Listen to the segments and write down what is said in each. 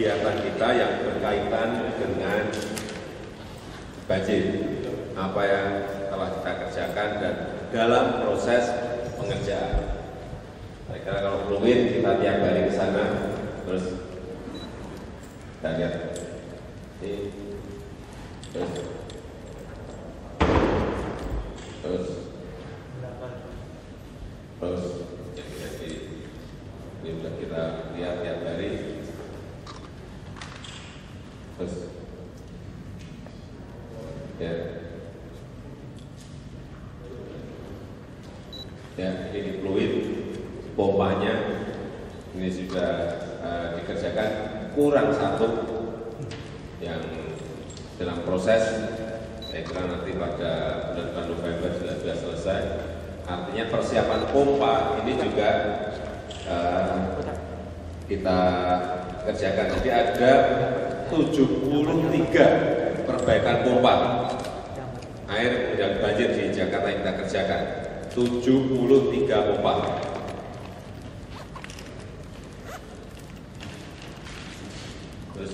kegiatan kita yang berkaitan dengan banjir, apa yang telah kita kerjakan dan dalam proses pengerjaan. Saya kira kalau fluid kita tiap hari ke sana, terus kita lihat ini, terus jadi ini sudah kita lihat tiap hari, terus ya ini di fluid pompanya ini sudah dikerjakan, kurang satu yang dalam proses. Saya kira nanti pada bulan November sudah selesai. Artinya persiapan pompa ini juga kita kerjakan. Jadi ada 73 perbaikan pompa air dan banjir di Jakarta yang kita kerjakan. 73 pompa. Terus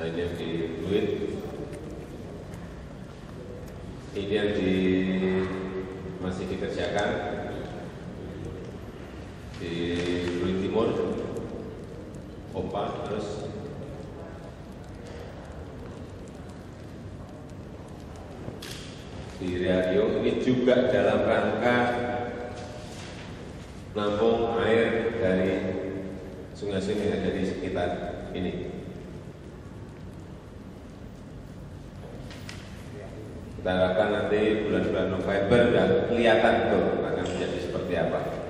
ini yang di fluid, ini yang masih dikerjakan di fluid timur pompa. Terus di radio ini juga dalam rangka nampung air dari sungai-sungai yang ada di sekitar ini. Kita harapkan nanti bulan-bulan November dan kelihatan tuh akan menjadi seperti apa.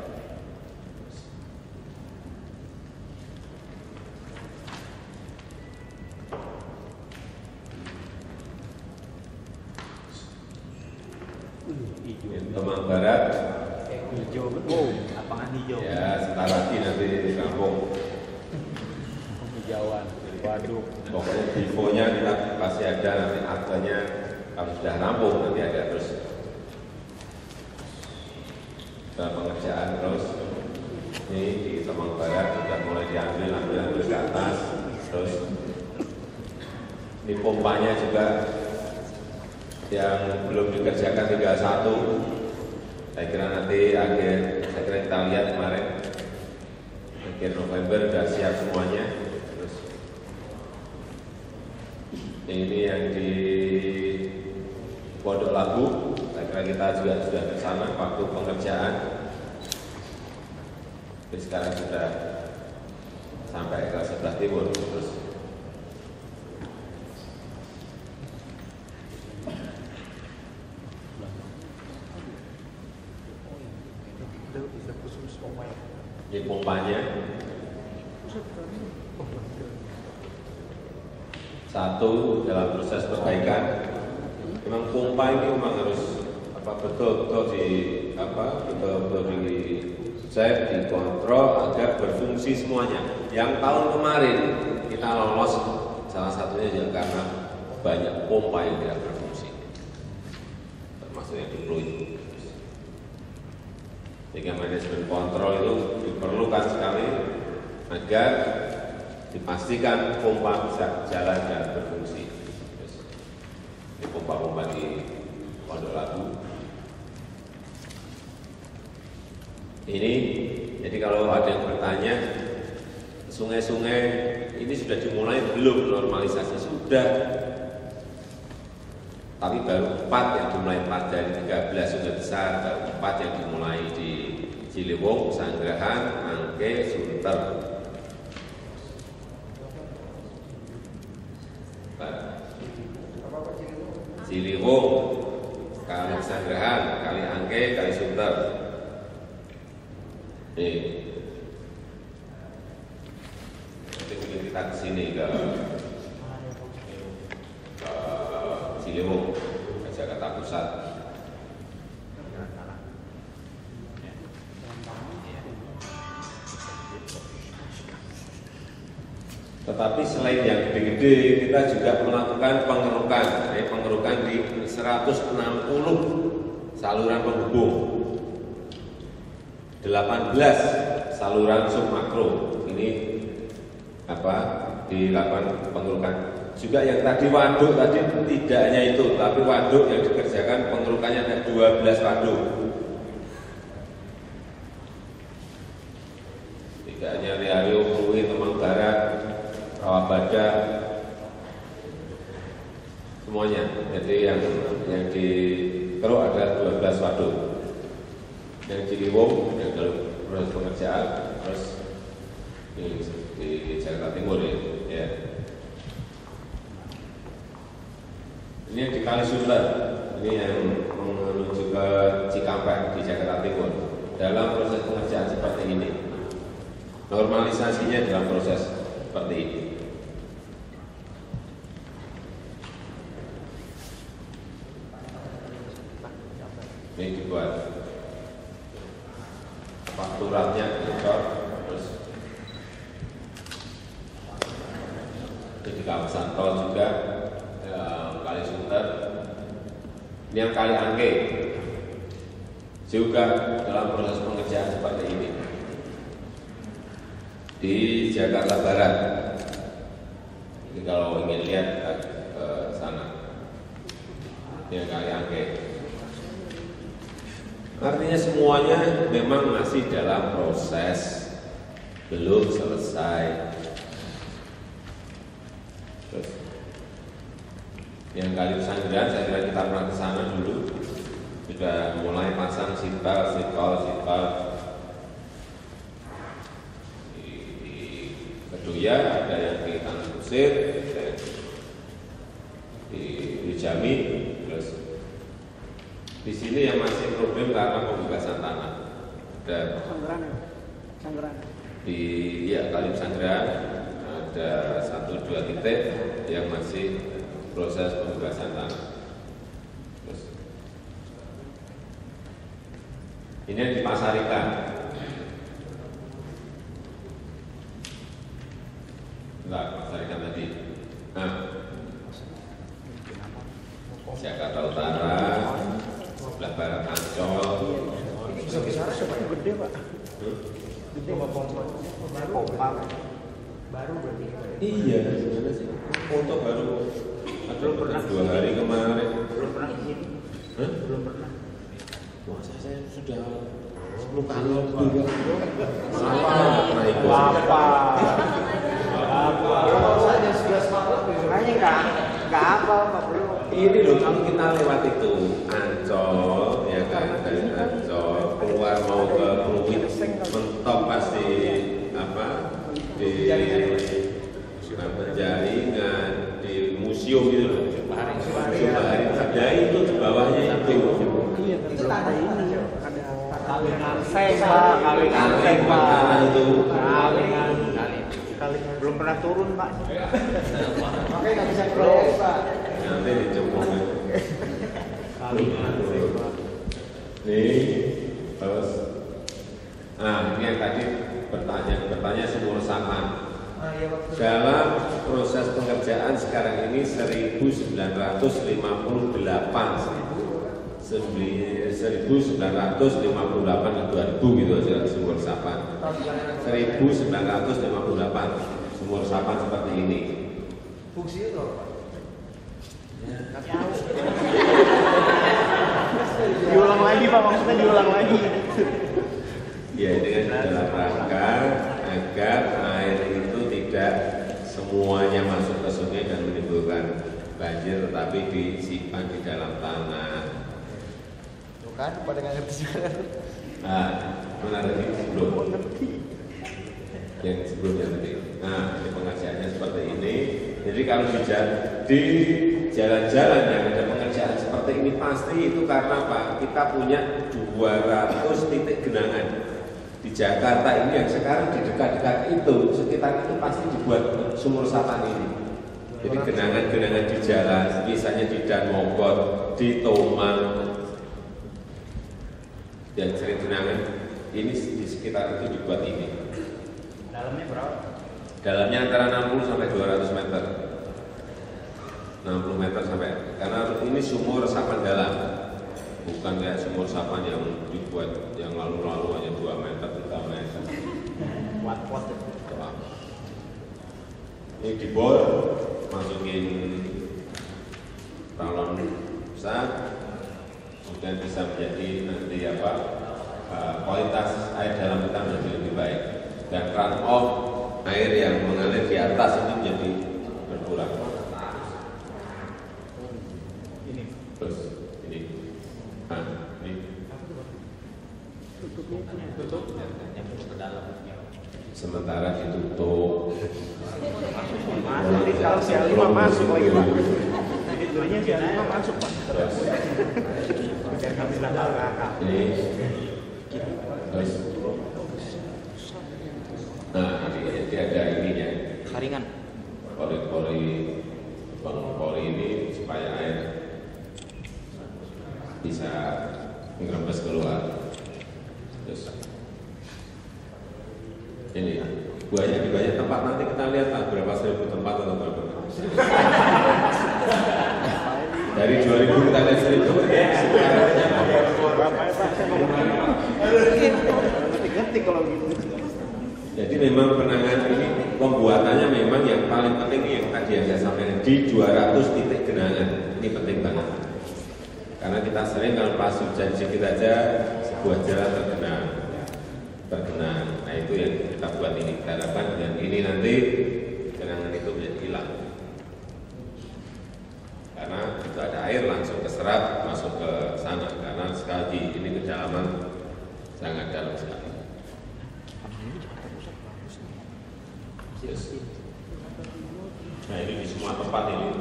Kemang Barat, hijau, lapangan hijau. ya sebentar lagi nanti di kampung Hijauan, waduk. pokoknya infonya kita pasti ada, nanti aktenya kalau sudah rampung nanti ada. Terus dalam pengerjaan terus ini di Kemang Barat sudah mulai diambil ke atas. Terus ini pompanya juga yang belum dikerjakan tinggal satu. Saya kira nanti kita lihat kemarin akhir November sudah siap semuanya. Terus ini yang di Pondok Labu, saya kira kita juga sudah ke sana waktu pengerjaan. Tapi sekarang sudah sampai ke sebelah timur. Terus ini pompanya satu dalam proses perbaikan. Memang pompa ini memang harus betul-betul dicek, dikontrol agar berfungsi semuanya. Yang tahun kemarin kita lolos salah satunya juga karena banyak pompa yang tidak berfungsi, termasuk yang di fluid. Sehingga manajemen kontrol itu diperlukan sekali agar dipastikan pompa bisa jalan dan berfungsi. Ini pompa-pompa di Pondok Labu. Ini, jadi kalau ada yang bertanya, sungai-sungai ini sudah dimulai belum normalisasi? Sudah. Tapi baru 4 yang dimulai, 4 dari 13 sungai besar, baru 4 yang dimulai di Ciliwung, Sanggrahan, Angke, Sunter. Ciliwung, Kali Sanggrahan, Kali Angke, Kali Sunter. Nih, nanti kita ke sini ke Ciliwung, ke Jakarta Pusat. Tetapi selain yang gede-gede, kita juga melakukan pengerukan di 160 saluran penghubung, 18 saluran submakro. Ini dilakukan pengerukan. Juga yang tadi waduk tadi tidak hanya itu, tapi waduk yang dikerjakan pengerukannya ada 12 waduk. Tidak hanya Riau, Krui, Temang Barat, Rawabada, semuanya. Jadi yang dikeruk ada 12 waduk. Yang Ciliwung yang dalam proses pengerjaan, terus di Jakarta Timur ya. Ini yang di Kalisunter, ini yang menuju ke Cikampek di Jakarta Timur. Dalam proses pengerjaan seperti ini, normalisasinya dalam proses seperti ini. Ini dibuat fakturatnya bocor, terus di kawasan tol juga Kalisunter, ini yang Kali Angke juga dalam proses pengerjaan seperti ini. Di Jakarta Barat, jadi kalau ingin lihat ke sana, ini yang Kali Angke. Artinya semuanya memang masih dalam proses, belum selesai. Terus, yang Kali Pesanggeran, saya kira kita pernah ke sana dulu, sudah mulai pasang sipal. Di Kedoya ada yang di Tanah Kusir, di Jami, terus di sini yang masih problem karena pembebasan tanah. Ada Sanggeran. Di Kali Pesanggeran ada 1-2 titik yang masih proses pembebasan tanah. Terus ini yang di Pasarikan. Enggak, Pasarikan tadi. Nah, Jakarta Utara, sebelah barat Ancol. Ini besar sebenarnya gede Pak. Gede pompa. Baru berarti. Iya, gimana sih? Foto baru. Belum pernah 2 hari kemarin. Belum pernah di sini. Belum pernah. Wah, saya sudah 10 kali juga. Pernah ikut. Apa? Kalau saya 11 malam makanya enggak apa Pak belum. Ini loh, kalau kita lewat itu Ancol, ya kan, dari Ancol keluar mau ke Pluit, mentok pasti di Penjaringan, di museum gitu loh. Bahari, ya itu di bawahnya itu. Itu tanah ini. Kalingan Seng Pak, Kalingan Seng Pak. Itu. Kalingan. Belum pernah turun Pak. Makanya nggak bisa proyek Pak. Nanti dijemput. Nih, terus. Nah, ini yang tadi bertanya sumur resapan. Dalam proses pengerjaan sekarang ini 1958 ke 2000 gitu aja sumur resapan. 1958 sumur resapan seperti ini. Fungsinya itu apa? Diulang lagi Pak, maksudnya diulang lagi. Ya, dengan dalam rangka agar air itu tidak semuanya masuk ke sungai dan menimbulkan banjir, tetapi disimpan di dalam tanah. Tuh kan, pada nggak ngerti juga. Nah, mana tadi sebelum? Yang sebelumnya tadi. Nah, ini pengerjaannya seperti ini. Jadi kalau di jalan-jalan yang ada pengerjaan seperti ini pasti itu karena Pak, kita punya 200 titik genangan. Di Jakarta ini yang sekarang di dekat-dekat itu, sekitar itu pasti dibuat sumur resapan ini. Jadi genangan-genangan di jalan, misalnya di Dan Mogot, di Tomang, yang sering genangan, ini di sekitar itu dibuat ini. Dalamnya berapa? Dalamnya antara 60 sampai 200 meter. 60 meter sampai, karena ini sumur resapan dalam. Bukan kayak sumur resapan yang dibuat yang lalu-lalu hanya 2 meter, 3 meter. Wat-wat. ini dibor, masukin balon besar, kemudian bisa menjadi nanti kualitas air dalam kita menjadi lebih baik, dan run off air yang mengalir di atas itu menjadi berkurang. Terus ini, ini tutup ke dalam. sementara ditutup. Masuk di kalau si Alima masuk lagi Pak. Tidurnya si Alima masuk Pak. Terus Biar kami belakang. ini, terus, nah ini ada ininya. Saringan. Pori ini supaya air bisa ngerembes keluar. Terus ini banyak tempat, nanti kita lihat lah berapa 1.000 tempat atau berapa. Dari 2.000 kita lihat 1.000 Berapa ya Pak? Saya ngomong ngerti kalau gitu. Jadi memang penanganan ini pembuatannya memang yang paling penting yang tadi yang saya sampaikan di 200 titik genangan, ini penting banget. Karena kita sering kalau pas hujan sedikit aja sebuah jalan tergenang. Nah itu yang kita buat ini. Kita harapkan dengan ini nanti genangan itu menjadi hilang. Karena itu ada air langsung keserap masuk ke sana. Karena sekali lagi ini kedalaman sangat dalam sekali. Yes. Nah ini di semua tempat ini.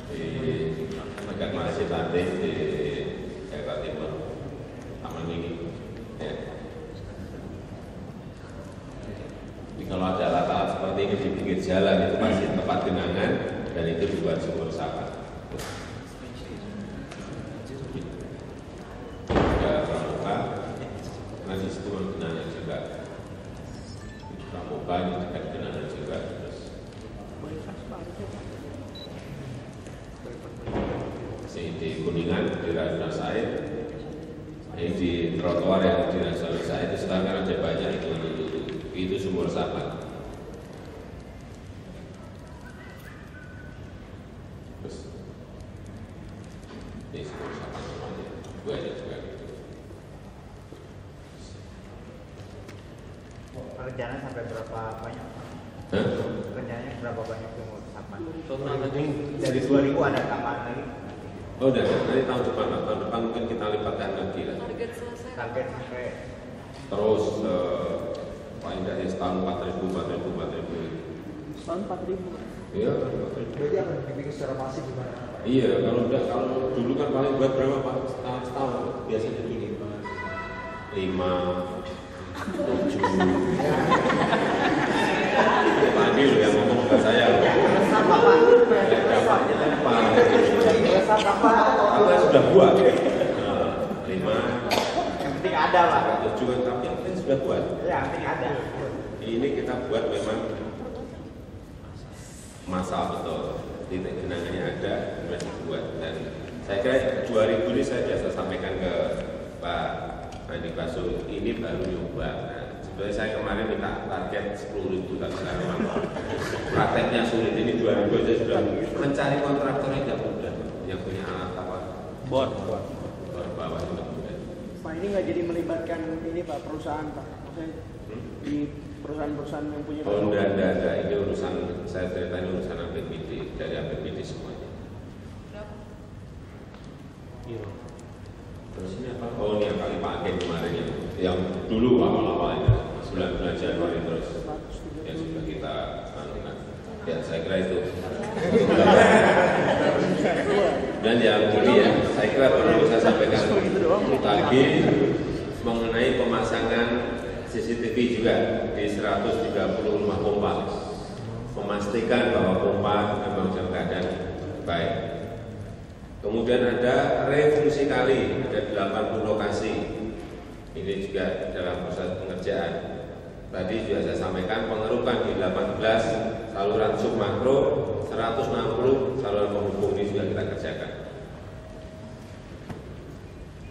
Di dekat Masjid Atik di Jakarta Timur, Taman Mini. Ya. Jadi kalau ada alat-alat seperti ini di pinggir jalan itu pasti tempat genangan dan itu dibuat sumur resapan. Ada pramuka, karena di situ genangan juga. Pramuka ini dekat genangan juga. Terus di Kuningan di Rasuna Said, ini di trotoar yang di Rasuna Said itu sekarang ada banyak itu sumur resapan. Terus ini sumur resapan semuanya, banyak juga gitu. Rencana sampai berapa banyak? Hah? Rencananya berapa banyak sumur resapan? Total tadi Dari 2.000 ada tambahan lagi. Oh udah, nanti tahun depan mungkin kita lipatkan lagi lah. Target selesai. Target sampai Terus paling dari setahun 4.000. Tahun 4.000. Iya. berarti akan dibikin secara masif gimana Pak? Iya, kalau dulu kan paling buat berapa Pak? Setahun biasanya begini. 5, 7. Tadi lo yang ngomong ke saya loh. Sama Pak. Kita sudah buat. 5, Yang penting ada Pak. 7, tapi yang penting sudah buat. Ya, yang penting ada. Ini kita buat memang masalah betul. Titik genangannya ada, kemudian dibuat. Dan saya kira 2000 ini saya biasa sampaikan ke Pak Andi Basu, ini baru nyoba. Nah, sebenarnya saya kemarin minta target 10.000, tapi sekarang prakteknya sulit. Ini 2000 aja sudah mencari kontraktornya tidak mudah. Yang punya alat apa? bor. Bor bawah itu tidak mudah. Pak, ini nggak jadi melibatkan ini Pak perusahaan Pak, maksudnya di perusahaan-perusahaan yang punya. Oh enggak, ini urusan, saya ceritain urusan APBD, dari APBD semuanya. Iya. Terus ini apa? Oh ini yang kali pakai kemarin yang dulu awal-awal ini, bulan-bulan Januari terus yang sudah kita lakukan. Ya saya kira itu. Dan yang ini ya, saya kira perlu saya sampaikan lagi mengenai pemasangan CCTV juga di 130 rumah pompa, memastikan bahwa pompa memang dalam keadaan baik. Kemudian ada refungsi kali, ada 80 lokasi. Ini juga dalam proses pengerjaan. Tadi juga saya sampaikan pengerukan di 18 saluran submakro, 160 saluran penghubung ini juga kita kerjakan.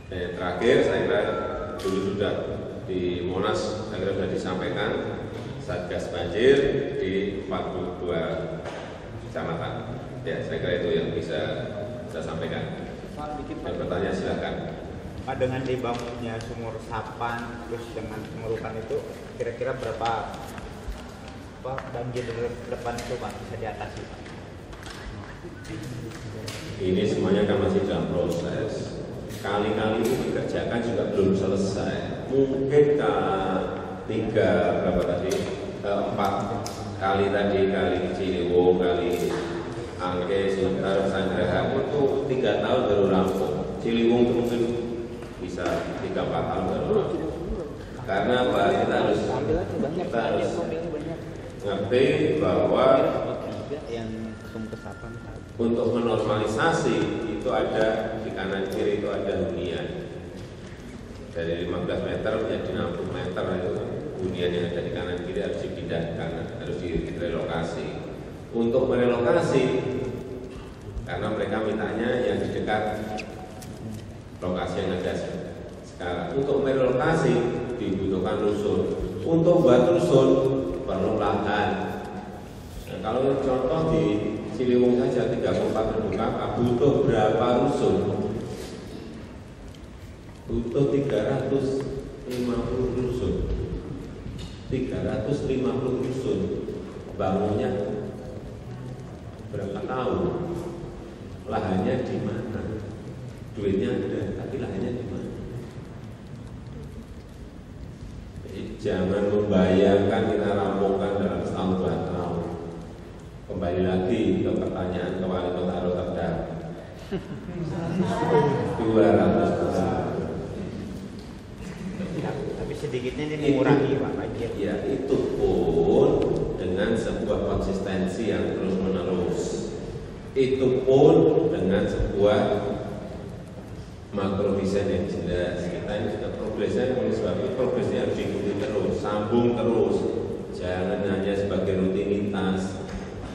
Dan yang terakhir saya kira dulu sudah di Monas, saya kira sudah disampaikan Satgas Banjir di 42 kecamatan. Ya, saya kira itu yang bisa saya sampaikan. Yang bertanya silakan. Pak, dengan dibangunnya sumur resapan terus dengan pengerukan itu kira-kira berapa banjir di depan itu Pak bisa diatasi Pak? Ini semuanya kan masih dalam proses. Kali-kali ini dikerjakan juga belum selesai. Mungkin 4 kali tadi, kali Ciliwung, kali Angke, Sunter, Sanggerahan itu 3 tahun baru rampung. Ciliwung itu mungkin bisa 3-4 tahun baru rampung. Karena apa? Kita harus ngerti bahwa untuk menormalisasi itu ada di kanan kiri itu ada hunian dari 15 meter menjadi 60 meter itu hunian yang ada di kanan kiri harus dipindahkan, harus direlokasi. Untuk merelokasi karena mereka mintanya yang di dekat lokasi yang ada sekarang. Untuk merelokasi dibutuhkan rusun. Untuk buat rusun perlu lahan. Nah, kalau contoh di Ciliwung saja 34.000 kakak butuh berapa rusun? Butuh 350 rusun. 350 rusun. Bangunnya berapa tahun? Lahannya di mana? Duitnya ada, tapi lahannya di mana? Jadi jangan membayangkan kita rampungkan dalam setahun 2 tahun. Kembali lagi ke pertanyaan ke Wali Kota Rotterdam. 200 besar. Tapi sedikitnya ini mengurangi Pak banjir. Ya itu pun dengan sebuah konsistensi yang terus menerus. Itu pun dengan sebuah makro desain yang jelas. Kita ini sudah progresnya, oleh sebab itu progresnya harus diikuti terus, sambung terus. Jangan hanya sebagai rutinitas.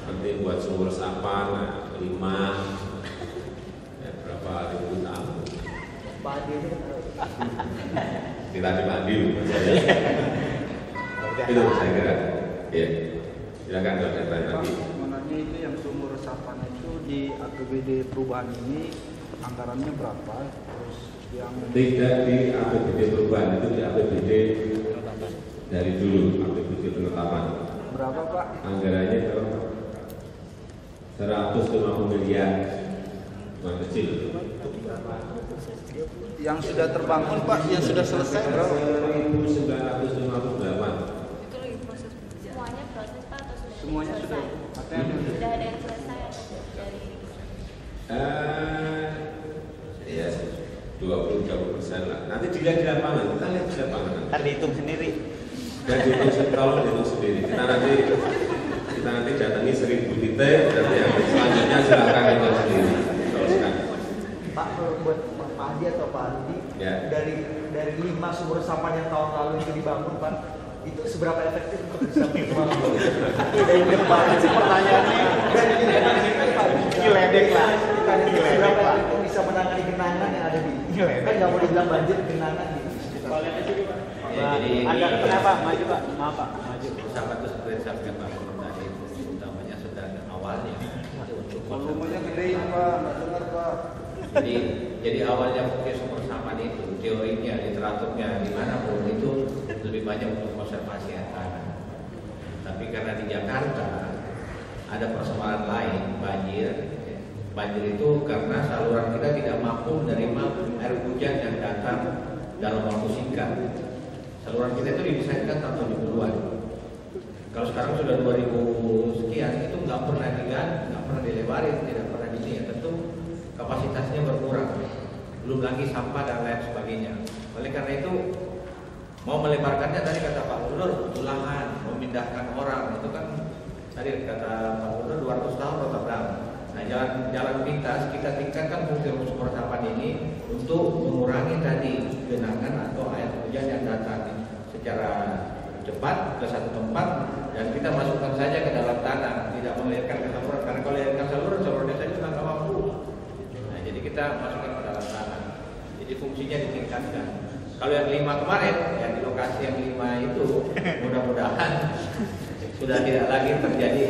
Nanti buat sumur resapan 5 berapa ribu tahun. Kita dipandi itu saya kira. Ya, silakan kalau ada tanya lagi. Sebenarnya itu yang sumur resapan itu di APBD perubahan ini anggarannya berapa? Terus yang Tidak di APBD perubahan, itu di APBD dari dulu, APBD penetapan. berapa Pak? Anggarannya berapa? 150 miliar, bukan kecil. Yang sudah terbangun Pak, yang sudah selesai berapa? 1958. Itu lagi proses semuanya proses Pak atau sudah Semuanya sudah. selesai? Artinya Sudah ada yang selesai atau dari Ya 20-30% lah. Nanti dilihat di lapangan, kita lihat di lapangan. Ntar dihitung sendiri. Dan tolong dihitung sendiri. Kita nanti datangi 1000 titik dan yang selanjutnya silakan hitung sendiri. Teruskan. Pak, kalau buat Pak Hadi atau Pak Andi, Ya. dari 5 sumur resapan yang tahun lalu itu dibangun Pak, itu seberapa efektif untuk bisa membangun? Dari depan sih pertanyaannya. Dari Geledek lah. seberapa efektif bisa menangani genangan yang ada di kan nggak mau dibilang banjir, genangan di sekitar. Ya, jadi Ada kenapa? Maju Pak, maaf Pak, maju. Sama itu seperti disampaikan Pak Gubernur tadi, utamanya sudah awalnya untuk Volumenya gedein Pak, nggak dengar Pak. jadi awalnya mungkin sumur resapan itu teorinya, literaturnya dimanapun itu lebih banyak untuk konservasi air tanah. Tapi karena di Jakarta ada persoalan lain, banjir. Banjir itu karena saluran kita tidak mampu menerima air hujan yang datang dalam waktu singkat. Saluran kita itu didesainkan tahun 70-an. Kalau sekarang sudah 2000 sekian, itu nggak pernah diganti, nggak pernah dilebarin, tidak pernah ini ya. Tentu kapasitasnya berkurang. Belum lagi sampah dan lain sebagainya. Oleh karena itu mau melebarkannya tadi kata Pak Gubernur, butuh lahan, memindahkan orang itu kan tadi kata Pak Gubernur 200 tahun Rotterdam. Nah, jalan pintas kita tingkatkan fungsi sumur resapan ini untuk mengurangi tadi genangan atau air hujan yang datang secara cepat ke satu tempat dan kita masukkan saja ke dalam tanah, tidak mengalirkan ke saluran karena kalau alirkan salurannya saja juga nggak mampu. Nah, jadi kita masukkan ke dalam tanah. Jadi fungsinya ditingkatkan. Kalau yang 5 kemarin, yang di lokasi yang 5 itu mudah-mudahan sudah tidak lagi terjadi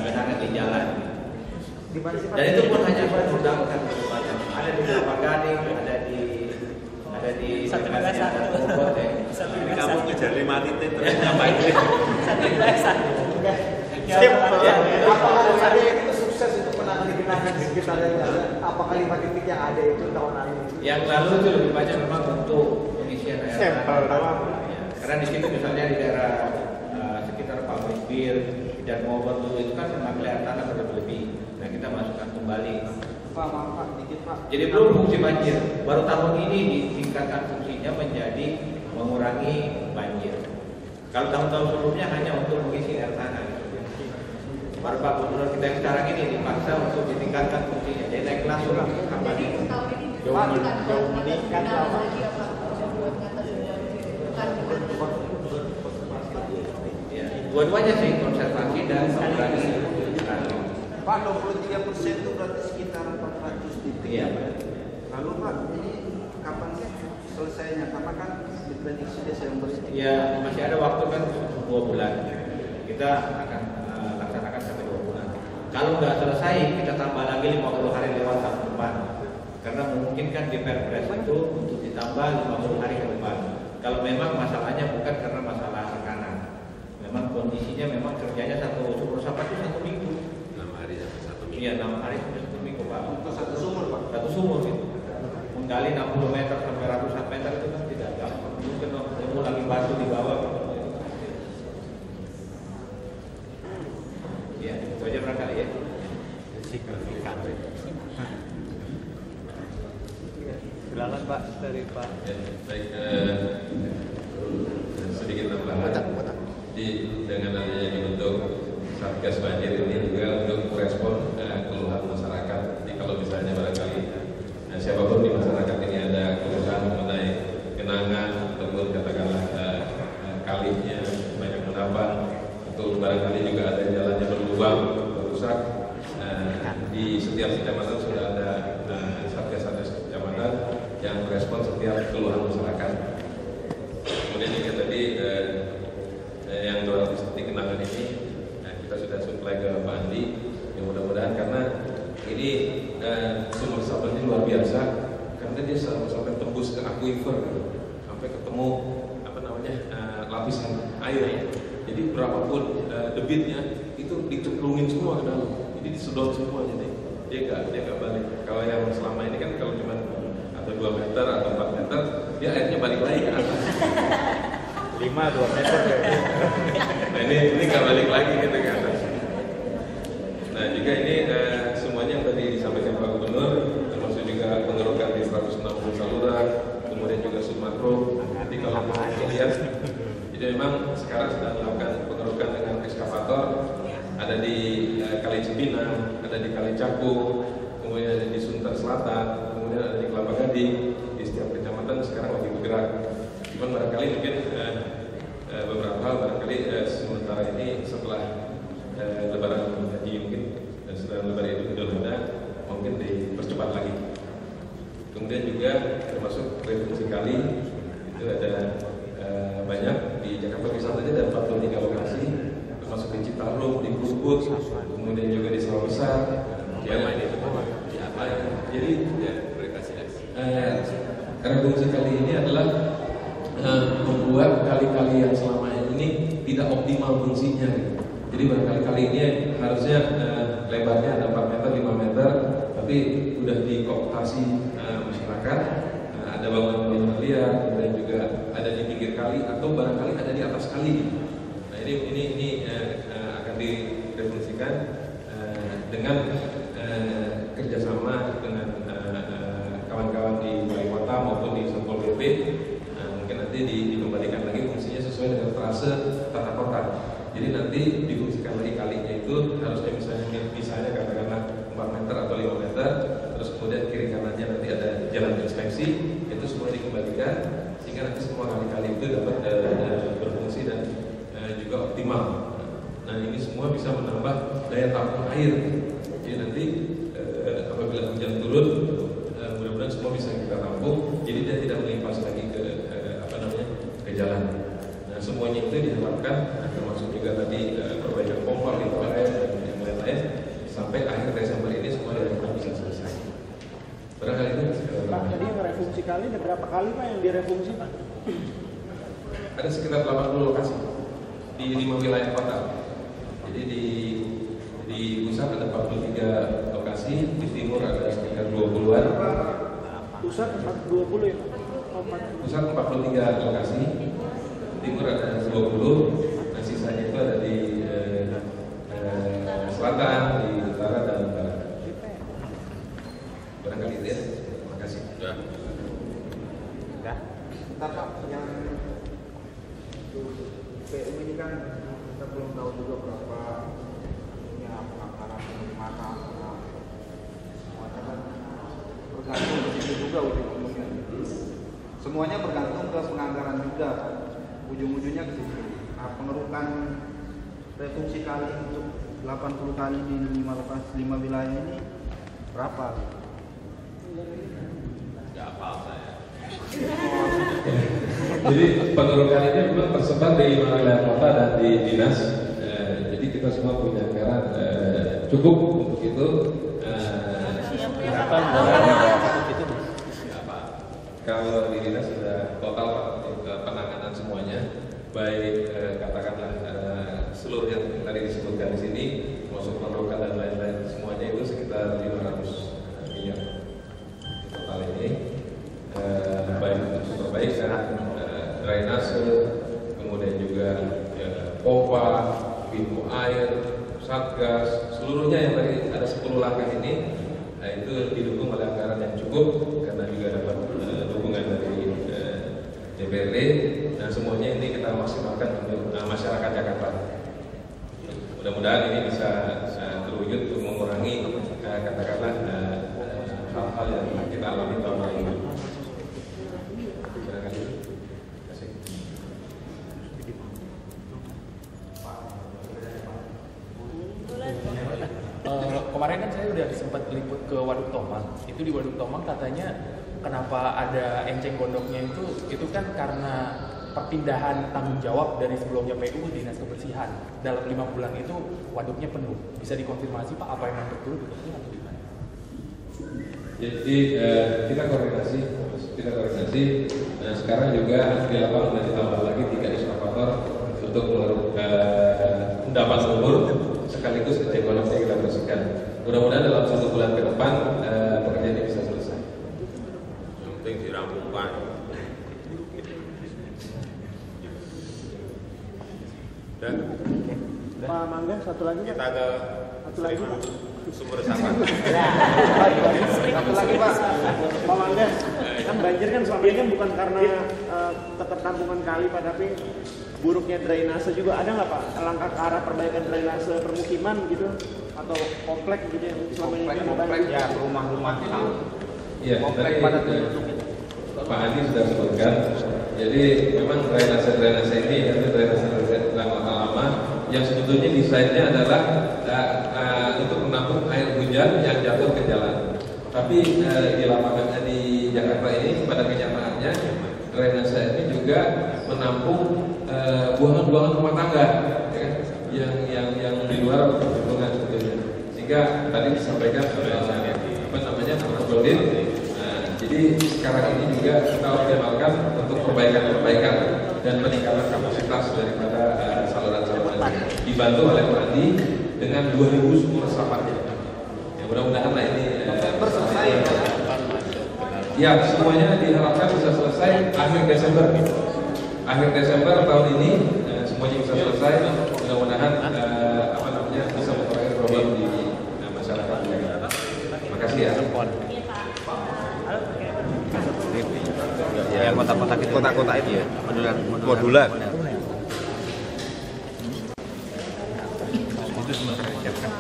genangan di jalan. Di mana sih Pak? Dan itu pun hanya berdampak banyak. Ada di Kelapa Gading, ada di Bogor ya. Kamu ngejar 5 titik terus nyampai ini. Apakah ada yang itu sukses untuk menangani genangan di sekitarnya? Apakah 5 titik yang ada itu tahun lalu? Yang lalu itu lebih banyak memang untuk pengisian air Sampel doang. Karena di situ misalnya di daerah sekitar pabrik bir dan Bogor dulu itu kan mengambil air tanah berlebih. Nah kita masukkan kembali. Pak, maaf dikit Pak. Jadi belum fungsi banjir. Baru tahun ini ditingkatkan fungsinya menjadi mengurangi banjir. Kalau tahun-tahun sebelumnya hanya untuk mengisi air tanah. Baru Pak Gubernur kita yang sekarang ini dipaksa untuk ditingkatkan fungsinya. Jadi naik kelas ulang. Jadi tahun ini Jauh meningkat Pak. Ya, dua-duanya sih konservasi dan mengurangi. Pak, 23% itu berarti sekitar 400 titik. Iya. Lalu Pak, ini kapan sih selesainya? Karena kan diprediksi Desember ini. Ya masih ada waktu kan 2 bulan. Kita akan laksanakan sampai 2 bulan. Kalau nggak selesai, kita tambah lagi 50 hari lewat tahun depan. Karena memungkinkan di Perpres itu untuk ditambah 50 hari ke depan. Kalau memang masalahnya bukan karena masalah rekanan, memang kondisinya memang kerjanya sumur resapan itu 1 minggu. 6 hari sampai 1 minggu. Iya 6 hari sampai 1 minggu Pak. Untuk satu sumur Pak. Satu sumur gitu. Menggali 60 meter sampai ratusan meter itu kan tidak gampang. Mungkin mau lagi batu di bawah. Ya, itu aja barangkali ya. Signifikan. Silakan Pak dari Pak. Ya, baik, sedikit tambahan. Dengan adanya dibentuk Satgas Banjir ini juga untuk merespon keluhan masyarakat. Jadi kalau misalnya barangkali siapapun di masyarakat ini ada keluhan mengenai genangan ataupun katakanlah kalinya banyak menambah atau barangkali juga ada jalannya berlubang, rusak. Di setiap kecamatan sudah ada satgas-satgas kecamatan yang merespon setiap keluhan masyarakat. Kemudian juga tadi yang 200 titik genangan ini kita sudah suplai ke Pak Andi. Ya mudah-mudahan karena ini sumur resapan ini luar biasa karena dia sampai tembus ke aquifer, sampai ketemu lapisan air. Jadi berapapun debitnya itu dicemplungin semua ke dalam. Jadi disedot semua, jadi dia nggak balik. Kalau yang selama ini kan kalau cuma ada 2 meter atau 4 meter, dia airnya balik lagi ke atas. 2 meter ya. Nah ini nggak balik lagi gitu ke atas. Nah juga ini semuanya yang tadi disampaikan Pak Gubernur, termasuk juga pengerukan di 160 saluran, kemudian juga submakro. Nanti kalau kita lihat, jadi memang sekarang sedang melakukan pengerukan dengan ekskavator. Ada di Kali Cipinang, ada di Kali Cakung, kemudian ada di Sunter Selatan, kemudian ada di Kelapa Gading. Di setiap kecamatan sekarang lagi bergerak. Cuman barangkali mungkin beberapa hal barangkali sementara ini setelah Lebaran Haji mungkin setelah Lebaran Idul Adha mungkin dipercepat lagi. Kemudian juga termasuk refungsi kali itu ada banyak di Jakarta Pusat aja ada 43 lokasi, termasuk di Citarum, di Krukut, kemudian juga di Sawah Besar. Jadi refungsi kali ini adalah membuat kali-kali yang selama ini tidak optimal fungsinya. Jadi barangkali ini harusnya lebarnya ada 4 meter, 5 meter, tapi udah dikooptasi masyarakat. Ada bangunan liar, kemudian juga ada di pinggir kali atau barangkali ada di atas kali. Nah ini akan direfungsikan dengan kerjasama dengan kawan-kawan di Balai Kota maupun di Satpol PP. Mungkin nanti dikembalikan lagi fungsinya sesuai dengan trase tata kota. Jadi nanti difungsikan lagi kalinya itu harusnya misalnya katakanlah 4 meter atau 5 meter, terus kemudian kiri kanannya nanti ada jalan inspeksi, itu semua dikembalikan sehingga nanti semua kali-kali itu dapat berfungsi dan juga optimal. Nah ini semua bisa menambah daya tampung air. Jadi nanti apabila hujan turun, mudah-mudahan semua bisa kita tampung. Jadi dia tidak melimpas lagi ke jalan. Nah Nah, semuanya itu diharapkan, termasuk juga tadi perbaikan pompa, limbah air dan yang lain-lain, sampai akhir Desember ini semua diharapkan bisa selesai. Barangkali itu. Pak, tadi yang refungsi kali ada berapa kali Pak yang direfungsi Pak? Ada sekitar 80 lokasi di 5 wilayah kota. Jadi di pusat ada 43 lokasi, di timur ada sekitar 20-an. Pusat 20 ya Pak? Pusat 43 lokasi, timur ada 20, nah sisanya itu ada di selatan, di utara dan barat. Barangkali itu ya. Terima kasih. Dah. Pak, yang PU ini kan kita belum tahu juga berapa punya penganggaran dari mana, semuanya kan bergantung ke situ juga ujung-ujungnya. Semuanya bergantung ke penganggaran juga, ujung-ujungnya ke situ. Nah, pengerukan refungsi kali untuk 80 kali di 5 wilayah ini berapa? Nggak hafal saya. Jadi pengerukan ini memang tersebar di 5 wilayah kota dan di dinas. Jadi kita semua punya anggaran cukup untuk itu. Kalau di dinas sudah total untuk penanganan semuanya, baik katakanlah seluruh yang tadi disebutkan di sini, termasuk pengerukan dan lain-lain, semuanya itu sekitar 500 miliar total ini. Baik untuk perbaikan, drainase, kemudian juga pompa, pintu air, satgas, seluruhnya yang tadi ada 10 langkah ini, nah itu didukung oleh anggaran yang cukup karena juga dapat dukungan dari DPRD. Nah semuanya ini kita maksimalkan untuk masyarakat Jakarta. Mudah-mudahan ini bisa terwujud untuk mengurangi katakanlah hal-hal yang kita alami tahun lalu. Kemarin kan saya udah sempat liput ke Waduk Tomang. Itu di Waduk Tomang katanya kenapa ada enceng gondoknya itu kan karena perpindahan tanggung jawab dari sebelumnya PU ke Dinas Kebersihan. Dalam 5 bulan itu waduknya penuh. Bisa dikonfirmasi Pak apa yang betul atau gimana? Jadi kita koordinasi. Nah, sekarang juga di lapangan sudah ditambah lagi 3 eskavator untuk endapan sumur sekaligus enceng gondoknya kita bersihkan. Mudah-mudahan dalam 1 bulan ke depan pekerjaan ini bisa selesai. Yang penting dirampungkan. Dan Pak Mangga satu lagi kita ke sumber resapan. Satu lagi Pak Mangga, kan banjir kan selama ini kan bukan karena ketertampungan kali Pak, tapi buruknya drainase juga. Ada nggak Pak langkah ke arah perbaikan drainase permukiman gitu atau komplek gitu yang selama ini komplek ya rumah-rumah. Iya, komplek padat penduduk itu. Pak Adi sudah sebutkan. Jadi memang drainase ini itu drainase lama-lama yang sebetulnya desainnya adalah untuk menampung air hujan yang jatuh ke jalan. Tapi di lapangan di Jakarta ini pada kenyataannya drainase ini juga menampung buangan-buangan rumah tangga, ya, yang di luar perhitungan sebetulnya. Sehingga tadi disampaikan Brodin. Jadi sekarang ini juga kita optimalkan untuk perbaikan dan peningkatan kapasitas daripada saluran-saluran ini. Dibantu oleh Mandi dengan 2000 sumur resapan. Ya, mudah-mudahan lah ini selesai. Ya, semuanya diharapkan bisa selesai akhir Desember. Akhir Desember tahun ini semuanya bisa selesai. Mudah-mudahan bisa mengurangi problem di masyarakat. Terima kasih ya. Ya, kotak-kotak itu. Kotak-kotak itu ya. Modular.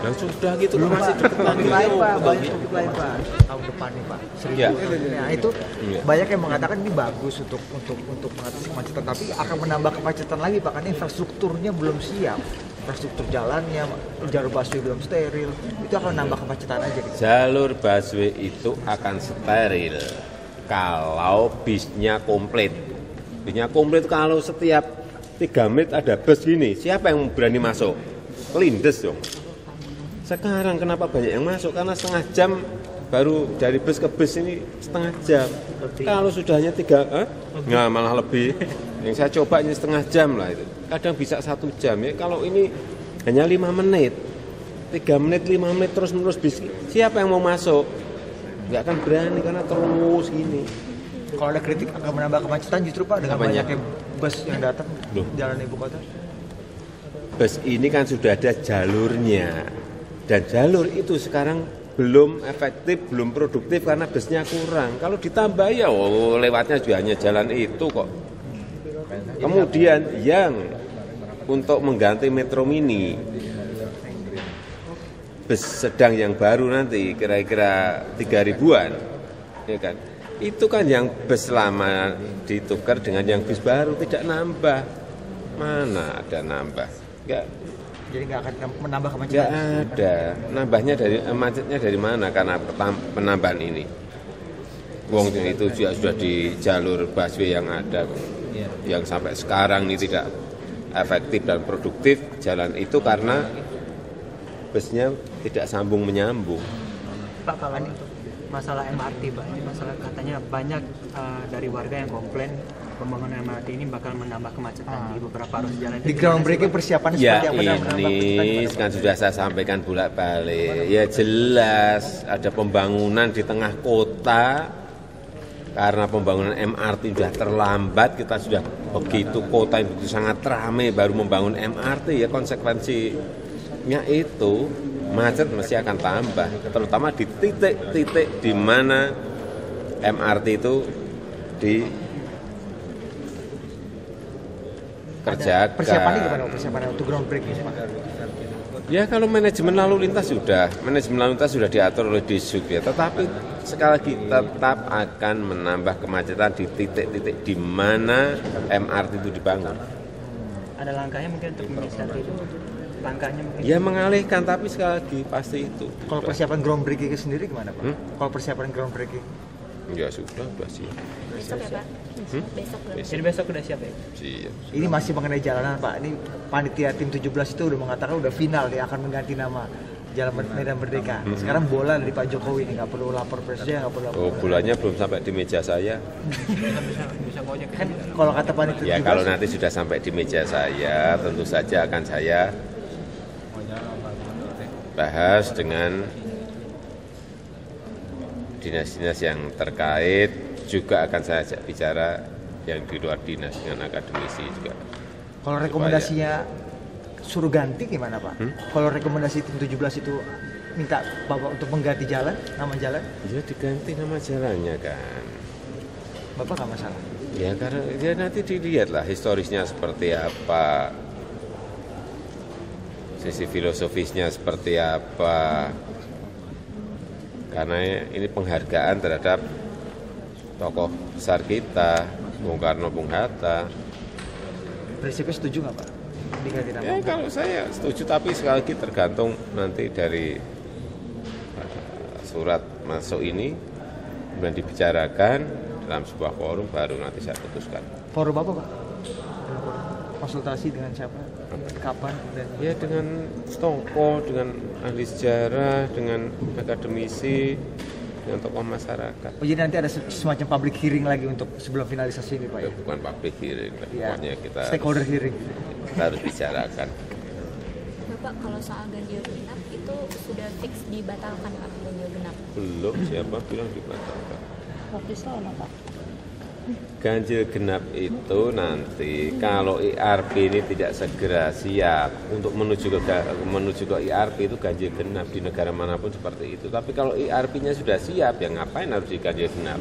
Nah, sudah gitu belum masih cukup lain Pak, banyak lain Pak tahun depan nih Pak. Ya. Nah itu banyak yang mengatakan ini bagus untuk mengatasi kemacetan, tapi akan menambah kemacetan lagi Pak karena infrastrukturnya belum siap. Infrastruktur jalannya, jalur busway belum steril, itu akan menambah kemacetan aja gitu. Jalur busway itu akan steril kalau bisnya komplit. Bisnya komplit kalau setiap 3 menit ada bus gini, siapa yang berani masuk? Kelindes dong. Sekarang kenapa banyak yang masuk? Karena setengah jam baru dari bus ke bus ini setengah jam. Kalau sudahnya 3, nggak malah lebih. Yang saya coba ini setengah jam lah itu. Kadang bisa 1 jam ya. Kalau ini hanya 5 menit, 3 menit, 5 menit terus-menerus bis. Siapa yang mau masuk? Nggak akan berani karena terus gini. Kalau ada kritik akan menambah kemacetan justru Pak dengan banyaknya bus yang datang jalan ibu kota. Bus ini kan sudah ada jalurnya. Dan jalur itu sekarang belum efektif, belum produktif karena busnya kurang. Kalau ditambah ya lewatnya juga hanya jalan itu kok. Kemudian yang untuk mengganti Metro Mini, bus sedang yang baru nanti kira-kira 3.000-an, ya kan? Itu kan yang bus lama ditukar dengan yang bus baru, tidak nambah. Mana ada nambah? Enggak. Jadi nggak akan menambah kemacetan? Nggak ada. Nambahnya macetnya dari mana? Karena penambahan ini. Wong itu juga sudah di jalur busway yang ada. Yang sampai sekarang ini tidak efektif dan produktif jalan itu karena busnya tidak sambung menyambung. Pak Kalani, masalah MRT Pak, ini masalah katanya banyak dari warga yang komplain pembangunan MRT ini bakal menambah kemacetan di beberapa ruas jalan. Di groundbreaking persiapan ya seperti apa? ini kan sudah saya sampaikan bolak-balik. Ya jelas ada pembangunan di tengah kota. Karena pembangunan MRT sudah terlambat, kita sudah begitu kota yang begitu sangat ramai baru membangun MRT, ya konsekuensinya itu macet mesti akan tambah, terutama di titik-titik di mana MRT itu dikerjakan. Persiapannya gimana? Persiapannya untuk groundbreaking? Ya kalau manajemen lalu lintas sudah diatur oleh Disub ya, tetapi sekali lagi tetap akan menambah kemacetan di titik-titik di mana MRT itu dibangun. Ada langkahnya mungkin untuk menyiasati itu? Langkahnya mungkin? Ya mengalihkan, tapi sekali lagi pasti itu. Kalau persiapan groundbreaking sendiri gimana Pak? Kalau persiapan groundbreaking? Ya sudah siap. Besok ya Pak? Besok. Jadi besok udah siap ya? Siap. Ini masih mengenai jalanan Pak. Ini panitia tim 17 itu udah mengatakan udah final dia akan mengganti nama Jalan Medan Merdeka. Sekarang bola dari Pak Jokowi ini, nggak perlu lapor presiden, nggak perlu lapor. Oh, bolanya belum sampai di meja saya. bisa gojek Kan kalau kata panitia. Ya kalau nanti sudah sampai di meja saya, tentu saja akan saya bahas dengan dinas-dinas yang terkait, juga akan saya ajak bicara yang di luar dinas dengan akademisi juga. Kalau rekomendasinya suruh ganti gimana Pak? Kalau rekomendasi tim 17 itu minta Bapak untuk mengganti jalan, nama jalan? Ya diganti nama jalannya kan. Bapak nggak masalah? Ya karena ya nanti dilihatlah historisnya seperti apa, sisi filosofisnya seperti apa. Karena ini penghargaan terhadap tokoh besar kita, Bung Karno, Bung Hatta. Prinsipnya setuju nggak Pak? Diganti nama? Ya kalau saya setuju, tapi sekali lagi tergantung nanti dari surat masuk ini, kemudian dibicarakan dalam sebuah forum, baru nanti saya putuskan. Forum apa Pak? Konsultasi dengan siapa? Kapan? Ya dengan tokoh, dengan ahli sejarah, dengan akademisi, dengan tokoh masyarakat. Oh, jadi nanti ada semacam public hearing lagi untuk sebelum finalisasi ini Pak ya? Bukan public hearing, ya, pokoknya kita stakeholder hearing. Kita harus bicarakan. Bapak kalau soal ganjil genap itu sudah fix dibatalkan Pak, ganjil genap? Belum, siapa bilang dibatalkan? Waktu sana Pak. Ganjil genap itu nanti kalau IRP ini tidak segera siap untuk menuju ke IRP itu ganjil genap di negara manapun seperti itu. Tapi kalau IRP-nya sudah siap, ya ngapain harus di ganjil genap?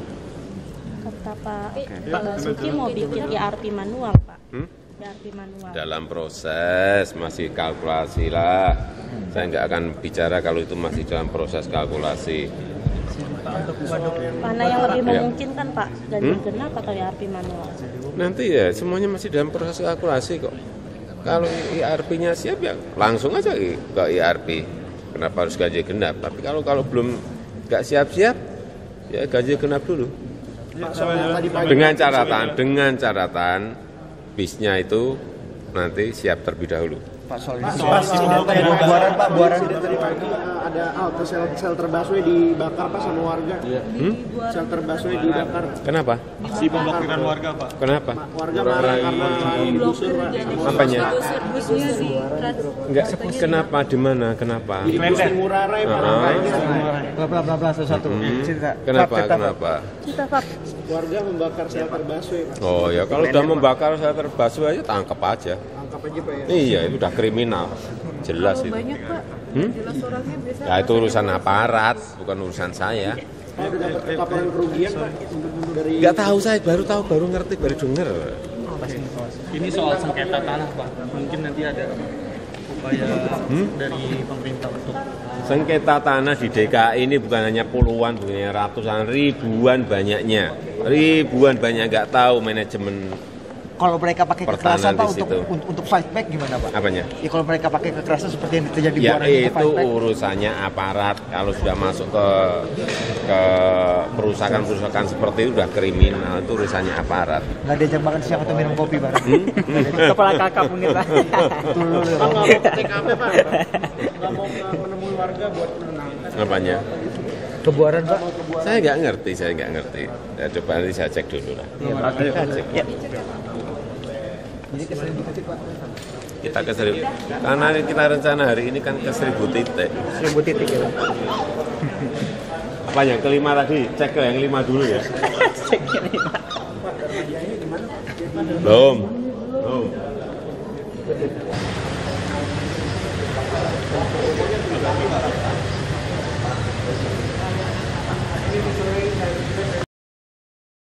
Kata Pak Basuki mau bikin IRP manual Pak. IRP manual. Dalam proses, masih kalkulasi lah. Saya nggak akan bicara kalau itu masih dalam proses kalkulasi. Mana yang lebih memungkinkan Pak, ganjil genap atau IRP manual? Nanti ya semuanya masih dalam proses kalkulasi kok. Kalau IRP-nya siap ya langsung aja ke IRP. Kenapa harus ganjil genap? Tapi kalau belum nggak siap-siap ya ganjil genap dulu. Dengan catatan bisnya itu nanti siap terlebih dahulu. Pak soal Pak, ini. buaran Pak, buaran. Tadi pagi ada shelter busway dibakar Pak sama warga. Shelter busway dibakar. Kenapa? Aksi pemblokiran warga, Pak. Kenapa? Warga marah karena digusur Pak. Apanya? busnya di Enggak, kenapa? Di mana? Kenapa? Di Bus Ngurah Rai Pak. Bla satu. Cerita. Kenapa? Cerita, Pak. Kenapa? Kita Pak. Warga membakar shelter busway Pak. Oh ya, kalau udah membakar shelter busway aja tangkap aja. Angkap aja Pak ya. Iya, itu udah kriminal. Jelas itu. banyak Pak. Jelas orangnya biasa. Ya itu urusan aparat, bukan urusan saya. Pak udah dapat laporan kerugian Pak dari Nggak tahu saya, baru ngerti, baru denger. Ini soal sengketa tanah, Pak. Mungkin nanti ada upaya dari pemerintah untuk Sengketa tanah di DKI ini bukan hanya puluhan, bukan hanya ratusan, ribuan banyaknya. Ribuan banyak, nggak tahu manajemen. Kalau mereka pakai Pertahanan kekerasan Pak di situ. untuk fight back gimana Pak? Apanya? Ya kalau mereka pakai kekerasan seperti yang terjadi di Ya Buaran untuk itu fight back. urusannya aparat. Kalau sudah masuk ke perusahaan seperti itu udah kriminal, itu urusannya aparat. Nggak diajak makan siang atau minum kopi Pak? Kepala kakap mungkin Pak. Pak nggak mau ke TKP Pak. Nggak mau menemui warga buat menenangkan. Apanya? Kebuaran Pak? Saya nggak ngerti. Ya, coba nanti saya cek dulu lah. Iya Pak. Saya cek. Jadi ke 1000 titik Pak. Kita ke 1000. Karena kita rencana hari ini kan ke 1000 titik. 1000 titik ya Pak. Apa yang kelima tadi? Cek ke yang 5 dulu ya. Belum.